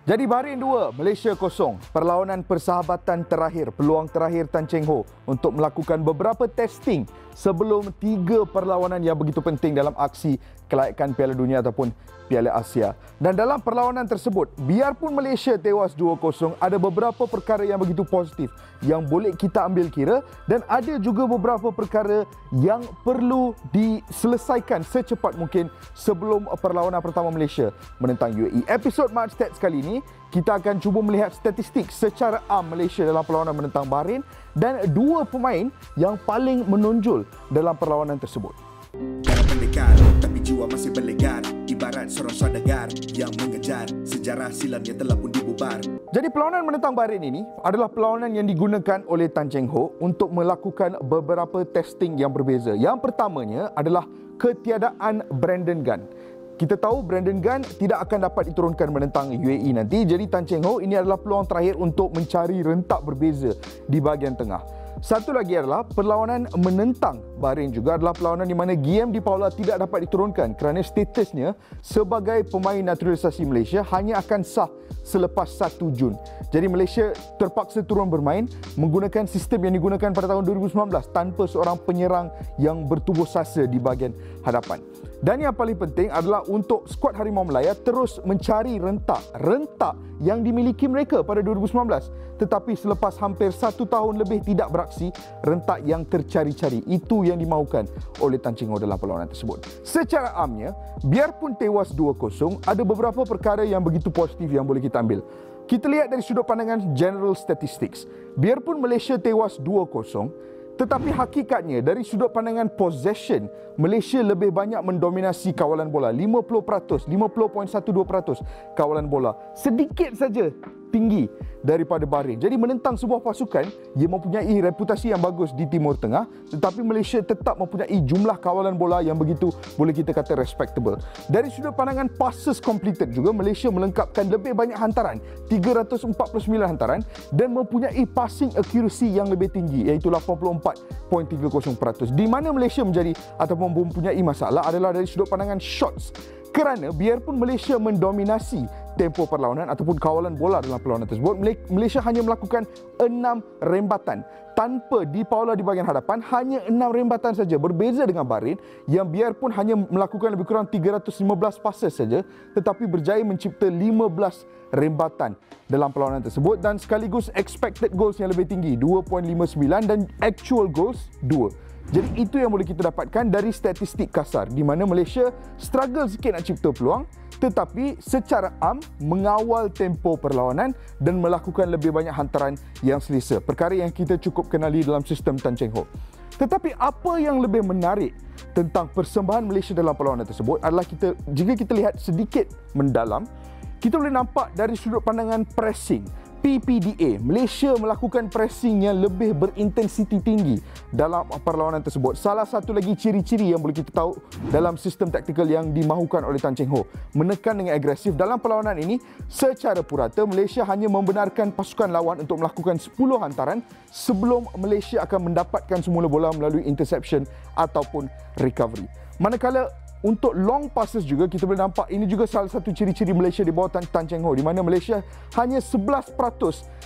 Jadi Bahrain 2, Malaysia 0. Perlawanan persahabatan terakhir, peluang terakhir Tan Cheng Ho untuk melakukan beberapa testing sebelum 3 perlawanan yang begitu penting dalam aksi kelayakan Piala Dunia ataupun Piala Asia. Dan dalam perlawanan tersebut, biarpun Malaysia tewas 2-0, ada beberapa perkara yang begitu positif yang boleh kita ambil kira dan ada juga beberapa perkara yang perlu diselesaikan secepat mungkin sebelum perlawanan pertama Malaysia menentang UAE. Episod Match Stats kali ini, kita akan cuba melihat statistik secara am Malaysia dalam perlawanan menentang Bahrain dan 2 pemain yang paling menonjol dalam perlawanan tersebut. Cara pendekar, tapi jiwa masih berlegar. Ibarat seorang saudagar yang mengejar sejarah silam yang telah pun dibubar. Jadi perlawanan menentang Bahrain ini adalah perlawanan yang digunakan oleh Tan Cheng Ho untuk melakukan beberapa testing yang berbeza. Yang pertamanya adalah ketiadaan Brandon Gunn. Kita tahu Brandon Gunn tidak akan dapat diturunkan menentang UAE nanti. Jadi Tan Cheng Ho ini adalah peluang terakhir untuk mencari rentak berbeza di bahagian tengah. Satu lagi adalah perlawanan menentang Bahrain juga adalah perlawanan di mana Guillem de Paula tidak dapat diturunkan kerana statusnya sebagai pemain naturalisasi Malaysia hanya akan sah selepas 1 Jun. Jadi Malaysia terpaksa turun bermain menggunakan sistem yang digunakan pada tahun 2019 tanpa seorang penyerang yang bertubuh sasa di bahagian hadapan. Dan yang paling penting adalah untuk skuad Harimau Melaya terus mencari rentak yang dimiliki mereka pada 2019. Tetapi selepas hampir 1 tahun lebih tidak beraksi, rentak yang tercari-cari. Itu yang dimaukan oleh Tan Cheng Ho dalam perlawanan tersebut. Secara amnya, biarpun tewas 2-0, ada beberapa perkara yang begitu positif yang boleh kita ambil. Kita lihat dari sudut pandangan general statistics. Biarpun Malaysia tewas 2-0, tetapi hakikatnya dari sudut pandangan possession, Malaysia lebih banyak mendominasi kawalan bola. 50%, 50.12% kawalan bola. Sedikit saja tinggi daripada Bahrain. Jadi menentang sebuah pasukan yang mempunyai reputasi yang bagus di Timur Tengah, tetapi Malaysia tetap mempunyai jumlah kawalan bola yang begitu boleh kita kata respectable. Dari sudut pandangan passes completed juga, Malaysia melengkapkan lebih banyak hantaran, 349 hantaran, dan mempunyai passing accuracy yang lebih tinggi iaitu 84.30%. Di mana Malaysia menjadi ataupun mempunyai masalah adalah dari sudut pandangan shots. Kerana biarpun Malaysia mendominasi tempo perlawanan ataupun kawalan bola dalam perlawanan tersebut, Malaysia hanya melakukan 6 rembatan tanpa di Paula di bahagian hadapan, hanya 6 rembatan saja. Berbeza dengan Bahrain yang biarpun hanya melakukan lebih kurang 315 passes saja, tetapi berjaya mencipta 15 rembatan dalam perlawanan tersebut dan sekaligus expected goals yang lebih tinggi 2.59 dan actual goals 2. Jadi itu yang boleh kita dapatkan dari statistik kasar di mana Malaysia struggle sikit nak cipta peluang tetapi secara am mengawal tempo perlawanan dan melakukan lebih banyak hantaran yang selesa. Perkara yang kita cukup kenali dalam sistem Tan Cheng Ho. Tetapi apa yang lebih menarik tentang persembahan Malaysia dalam perlawanan tersebut adalah jika kita lihat sedikit mendalam, kita boleh nampak dari sudut pandangan pressing. PPDA, Malaysia melakukan pressing yang lebih berintensiti tinggi dalam perlawanan tersebut. Salah satu lagi ciri-ciri yang boleh kita tahu dalam sistem taktikal yang dimahukan oleh Tan Cheng Ho, menekan dengan agresif. Dalam perlawanan ini, secara purata Malaysia hanya membenarkan pasukan lawan untuk melakukan 10 hantaran sebelum Malaysia akan mendapatkan semula bola melalui interception ataupun recovery. Manakala untuk long passes juga kita boleh nampak ini juga salah satu ciri-ciri Malaysia di bawah Tan Cheng Ho di mana Malaysia hanya 11%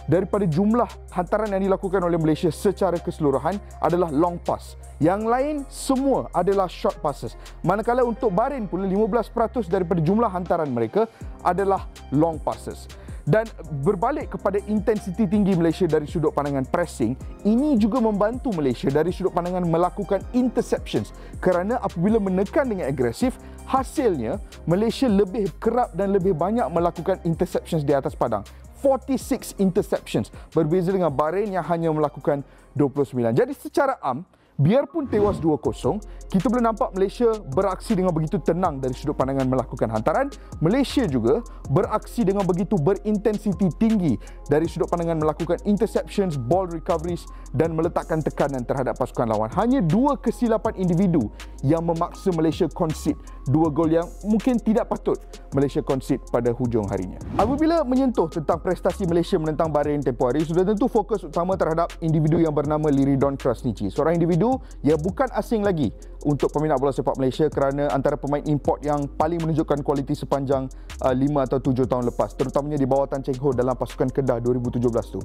daripada jumlah hantaran yang dilakukan oleh Malaysia secara keseluruhan adalah long pass. Yang lain semua adalah short passes. Manakala untuk Bahrain pula 15% daripada jumlah hantaran mereka adalah long passes. Dan berbalik kepada intensiti tinggi Malaysia dari sudut pandangan pressing, ini juga membantu Malaysia dari sudut pandangan melakukan interceptions. Kerana apabila menekan dengan agresif, hasilnya Malaysia lebih kerap dan lebih banyak melakukan interceptions di atas padang. 46 interceptions, berbeza dengan Bahrain yang hanya melakukan 29. Jadi secara am, biarpun tewas 2-0, kita boleh nampak Malaysia beraksi dengan begitu tenang dari sudut pandangan melakukan hantaran. Malaysia juga beraksi dengan begitu berintensiti tinggi dari sudut pandangan melakukan interceptions, ball recoveries dan meletakkan tekanan terhadap pasukan lawan. Hanya 2 kesilapan individu yang memaksa Malaysia concede 2 gol yang mungkin tidak patut Malaysia concede pada hujung harinya. Apabila menyentuh tentang prestasi Malaysia menentang Bahrain tempoh hari, sudah tentu fokus utama terhadap individu yang bernama Liridon Krasniqi. Seorang individu itu, ia bukan asing lagi untuk peminat bola sepak Malaysia kerana antara pemain import yang paling menunjukkan kualiti sepanjang 5 atau 7 tahun lepas, terutamanya di bawah Tan Cheng Ho dalam pasukan Kedah 2017 tu.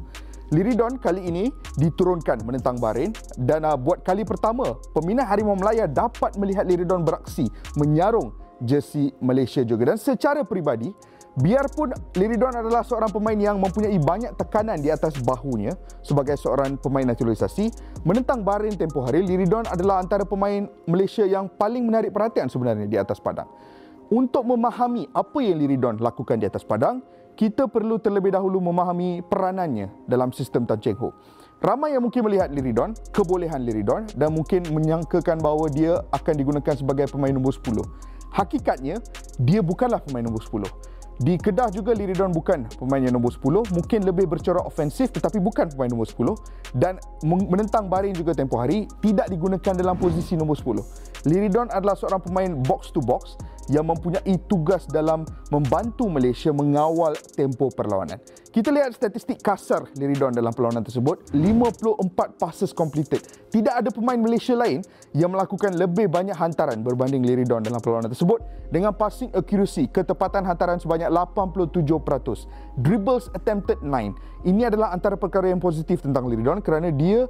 Liridon kali ini diturunkan menentang Bahrain dan buat kali pertama peminat Harimau Melaya dapat melihat Liridon beraksi menyarung jersey Malaysia juga. Dan secara peribadi, biarpun Liridon adalah seorang pemain yang mempunyai banyak tekanan di atas bahunya sebagai seorang pemain naturalisasi, menentang Bahrain tempoh hari, Liridon adalah antara pemain Malaysia yang paling menarik perhatian sebenarnya di atas padang. Untuk memahami apa yang Liridon lakukan di atas padang, kita perlu terlebih dahulu memahami peranannya dalam sistem Tan Cheng Ho. Ramai yang mungkin melihat Liridon, kebolehan Liridon dan mungkin menyangkakan bahawa dia akan digunakan sebagai pemain nombor 10. Hakikatnya, dia bukanlah pemain nombor 10. Di Kedah juga Liridon bukan pemain yang nombor 10, mungkin lebih bercorak ofensif tetapi bukan pemain nombor 10, dan menentang Bahrain juga tempoh hari tidak digunakan dalam posisi nombor 10. Liridon adalah seorang pemain box to box yang mempunyai tugas dalam membantu Malaysia mengawal tempo perlawanan. Kita lihat statistik kasar Liridon dalam perlawanan tersebut, 54 passes completed. Tidak ada pemain Malaysia lain yang melakukan lebih banyak hantaran berbanding Liridon dalam perlawanan tersebut dengan passing accuracy, ketepatan hantaran sebanyak 87%. Dribbles attempted 9. Ini adalah antara perkara yang positif tentang Liridon kerana dia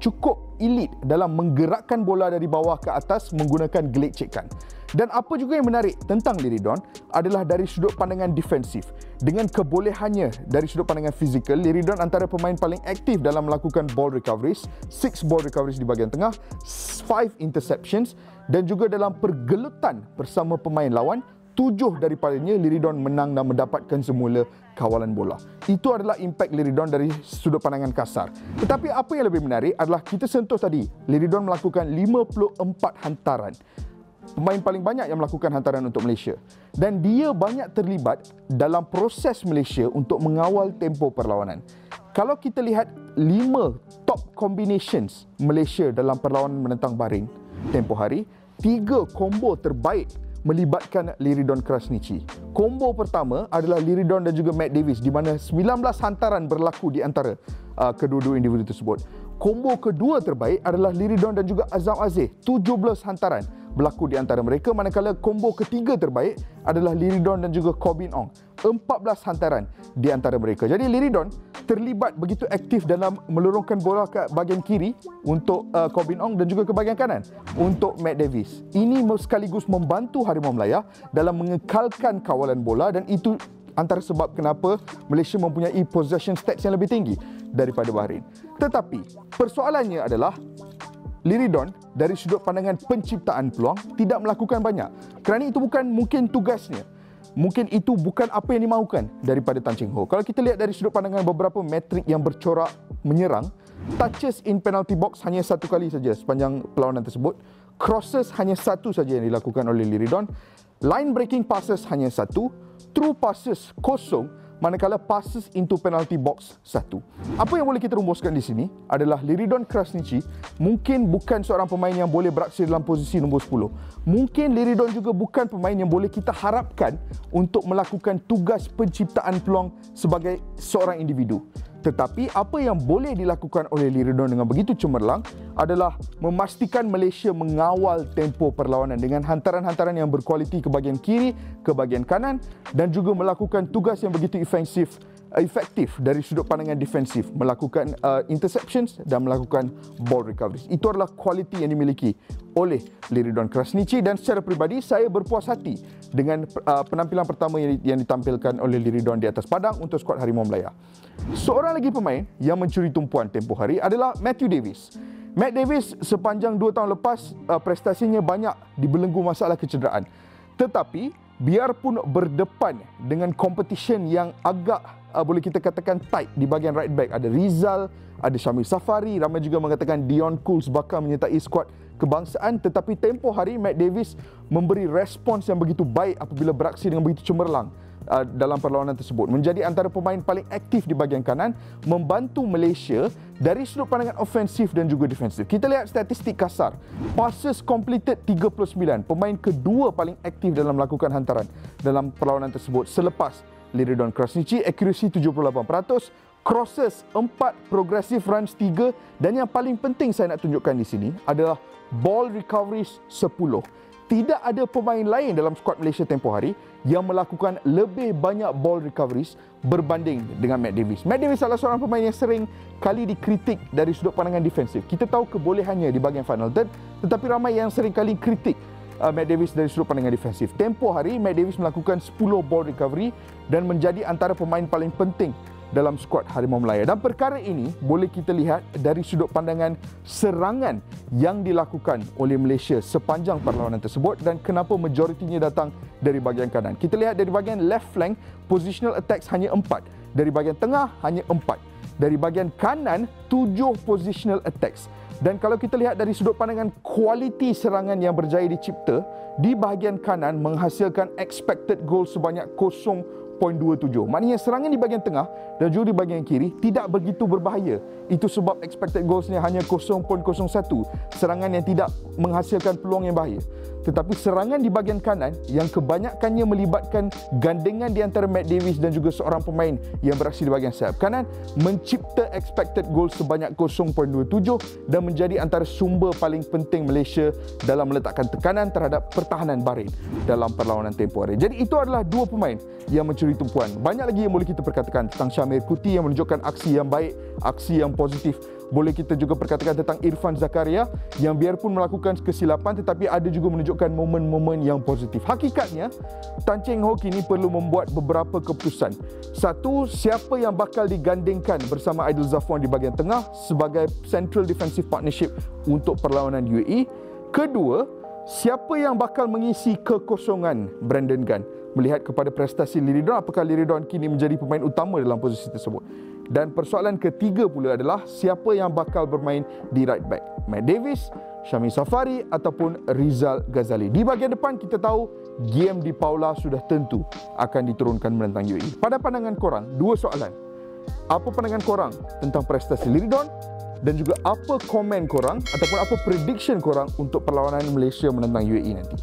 cukup elit dalam menggerakkan bola dari bawah ke atas menggunakan gelecekan. Dan apa juga yang menarik tentang Liridon adalah dari sudut pandangan defensif. Dengan kebolehannya dari sudut pandangan fizikal, Liridon antara pemain paling aktif dalam melakukan ball recoveries, 6 ball recoveries di bahagian tengah, 5 interceptions, dan juga dalam pergelutan bersama pemain lawan, 7 daripadanya Liridon menang dan mendapatkan semula kawalan bola. Itu adalah impak Liridon dari sudut pandangan kasar. Tetapi apa yang lebih menarik adalah kita sentuh tadi, Liridon melakukan 54 hantaran. Pemain paling banyak yang melakukan hantaran untuk Malaysia. Dan dia banyak terlibat dalam proses Malaysia untuk mengawal tempo perlawanan. Kalau kita lihat 5 top combinations Malaysia dalam perlawanan menentang Bahrain tempoh hari, 3 combo terbaik melibatkan Liridon Krasniqi. Combo pertama adalah Liridon dan juga Matt Davis di mana 19 hantaran berlaku di antara kedua-dua individu tersebut. Combo kedua terbaik adalah Liridon dan juga Azam Aziz, 17 hantaran berlaku di antara mereka, manakala combo ketiga terbaik adalah Liridon dan juga Corbin Ong, 14 hantaran di antara mereka. Jadi Liridon terlibat begitu aktif dalam melorongkan bola ke bahagian kiri untuk Corbin Ong dan juga ke bahagian kanan untuk Matt Davis. Ini sekaligus membantu Harimau Melaya dalam mengekalkan kawalan bola dan itu antara sebab kenapa Malaysia mempunyai possession stats yang lebih tinggi daripada Bahrain. Tetapi persoalannya adalah Liridon dari sudut pandangan penciptaan peluang tidak melakukan banyak. Kerana itu bukan mungkin tugasnya. Mungkin itu bukan apa yang dimahukan daripada Tan Cheng Ho. Kalau kita lihat dari sudut pandangan beberapa metrik yang bercorak menyerang, touches in penalty box hanya 1 kali saja sepanjang perlawanan tersebut. Crosses hanya 1 saja yang dilakukan oleh Liridon. Line breaking passes hanya 1. True passes kosong, manakala passes into penalty box 1. Apa yang boleh kita rumuskan di sini adalah Liridon Krasniqi mungkin bukan seorang pemain yang boleh beraksi dalam posisi nombor 10. Mungkin Liridon juga bukan pemain yang boleh kita harapkan untuk melakukan tugas penciptaan peluang sebagai seorang individu. Tetapi apa yang boleh dilakukan oleh Liridon dengan begitu cemerlang adalah memastikan Malaysia mengawal tempo perlawanan dengan hantaran-hantaran yang berkualiti ke bahagian kiri, ke bahagian kanan dan juga melakukan tugas yang begitu efektif dari sudut pandangan defensif, melakukan interceptions dan melakukan ball recoveries. Itu adalah kualiti yang dimiliki oleh Liridon Krasniqi dan secara peribadi saya berpuas hati dengan penampilan pertama yang ditampilkan oleh Liridon di atas padang untuk skuad Harimau Melaya. Seorang lagi pemain yang mencuri tumpuan tempoh hari adalah Matthew Davis. Matt Davis sepanjang 2 tahun lepas prestasinya banyak dibelenggu masalah kecederaan. Tetapi biarpun berdepan dengan competition yang agak boleh kita katakan tight di bahagian right back, ada Rizal, ada Syamil Safari, ramai juga mengatakan Dion Cools bakal menyertai skuad kebangsaan, tetapi tempoh hari Matt Davis memberi respons yang begitu baik apabila beraksi dengan begitu cemerlang dalam perlawanan tersebut. Menjadi antara pemain paling aktif di bahagian kanan, membantu Malaysia dari sudut pandangan ofensif dan juga defensif. Kita lihat statistik kasar. Passes completed 39. Pemain kedua paling aktif dalam melakukan hantaran dalam perlawanan tersebut selepas Liridon Krasniqi. Accuracy 78%, crosses 4, progressive runs 3, dan yang paling penting saya nak tunjukkan di sini adalah ball recoveries 10. Tidak ada pemain lain dalam skuad Malaysia tempoh hari yang melakukan lebih banyak ball recoveries berbanding dengan Matt Davis. Matt Davis adalah seorang pemain yang sering kali dikritik dari sudut pandangan defensif. Kita tahu kebolehannya di bahagian final third, tetapi ramai yang sering kali kritik Matt Davis dari sudut pandangan defensif. Tempoh hari, Matt Davis melakukan 10 ball recovery dan menjadi antara pemain paling penting dalam skuad Harimau Melaya. Dan perkara ini boleh kita lihat dari sudut pandangan serangan yang dilakukan oleh Malaysia sepanjang perlawanan tersebut dan kenapa majoritinya datang dari bahagian kanan. Kita lihat dari bahagian left flank, positional attacks hanya 4. Dari bahagian tengah, hanya 4. Dari bahagian kanan, 7 positional attacks. Dan kalau kita lihat dari sudut pandangan kualiti serangan yang berjaya dicipta, di bahagian kanan menghasilkan expected goal sebanyak 0.27. Maknanya serangan di bahagian tengah dan juga di bahagian kiri tidak begitu berbahaya. Itu sebab expected goalsnya hanya 0.01. Serangan yang tidak menghasilkan peluang yang bahaya. Tetapi serangan di bahagian kanan yang kebanyakannya melibatkan gandengan di antara Matt Davis dan juga seorang pemain yang beraksi di bahagian sayap kanan mencipta expected goal sebanyak 0.27 dan menjadi antara sumber paling penting Malaysia dalam meletakkan tekanan terhadap pertahanan Bahrain dalam perlawanan tempoh hari. Jadi itu adalah dua pemain yang mencuri tumpuan. Banyak lagi yang boleh kita perkatakan tentang Syamir Kuti yang menunjukkan aksi yang baik, aksi yang positif. Boleh kita juga perkatakan tentang Irfan Zakaria yang biarpun melakukan kesilapan tetapi ada juga menunjukkan momen-momen yang positif. Hakikatnya, Tan Cheng Ho kini perlu membuat beberapa keputusan. Satu, siapa yang bakal digandingkan bersama Aidil Zafwan di bahagian tengah sebagai central defensive partnership untuk perlawanan UAE. Kedua, siapa yang bakal mengisi kekosongan Brandon Gunn? Melihat kepada prestasi Liridon, apakah Liridon kini menjadi pemain utama dalam posisi tersebut? Dan persoalan ketiga pula adalah siapa yang bakal bermain di right back? Matt Davis, Syamil Safari ataupun Rizal Ghazali. Di bahagian depan kita tahu Guillem Di Paula sudah tentu akan diturunkan menentang UAE. Pada pandangan korang, dua soalan. Apa pandangan korang tentang prestasi Liridon? Dan juga apa komen korang ataupun apa prediction korang untuk perlawanan Malaysia menentang UAE nanti?